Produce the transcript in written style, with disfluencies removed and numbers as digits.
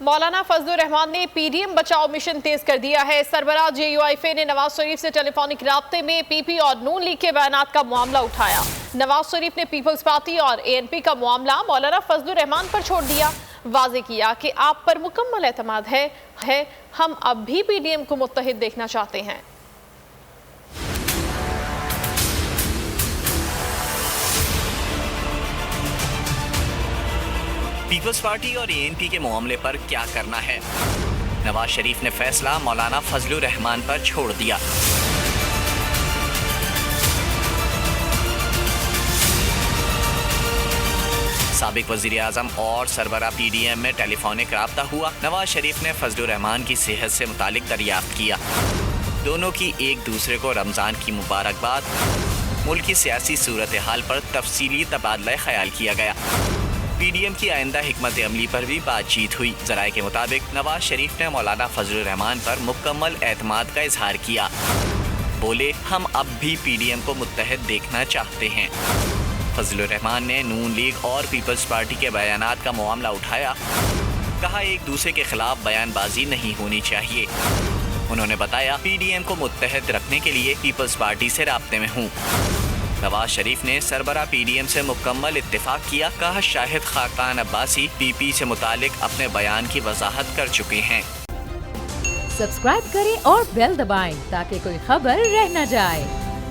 मौलाना फजलुर रहमान ने पीडीएम बचाओ मिशन तेज कर दिया है। सरबराह JUIFA ने नवाज शरीफ से टेलीफोनिक राब्ते में PP और नून लीग के बयानात का मामला उठाया। नवाज शरीफ ने पीपल्स पार्टी और ANP का मामला मौलाना फजलुर रहमान पर छोड़ दिया। वाजे किया कि आप पर मुकम्मल एतमाद है, हम अब भी पीडीएम को मुत्तहिद देखना चाहते हैं। पीपल्स पार्टी और ANP के मामले पर क्या करना है? नवाज शरीफ ने फैसला मौलाना फजलुर रहमान पर छोड़ दिया। साबिक वजीर आजम और सरबरा PDM में टेलीफोनिक राब्ता हुआ। नवाज शरीफ ने फजलुर रहमान की सेहत से मुतालिक दरियाफ्त किया। दोनों की एक दूसरे को रमजान की मुबारकबाद। मुल्क की सियासी सूरत हाल पर तफसीली तबादला ख्याल किया गया। PDM की आइंदा हिकमत अमली पर भी बातचीत हुई। जराये के मुताबिक नवाज शरीफ ने मौलाना फजलुर रहमान पर मुकम्मल एतमाद का इजहार किया। बोले, हम अब भी PDM को मुत्तहिद देखना चाहते हैं। फजलुर रहमान ने नून लीग और पीपल्स पार्टी के बयानात का मामला उठाया। कहा, एक दूसरे के खिलाफ बयानबाजी नहीं होनी चाहिए। उन्होंने बताया, PDM को मुत्तहिद रखने के लिए पीपल्स पार्टी से राब्ते में हूँ। नवाज शरीफ ने सरबरा PDM से मुकम्मल इत्तेफाक किया। कहा, शाहिद खाकान अब्बासी PP से मुतालिक अपने बयान की वजाहत कर चुके हैं। सब्सक्राइब करें और बेल दबाएं ताकि कोई खबर रह न जाए।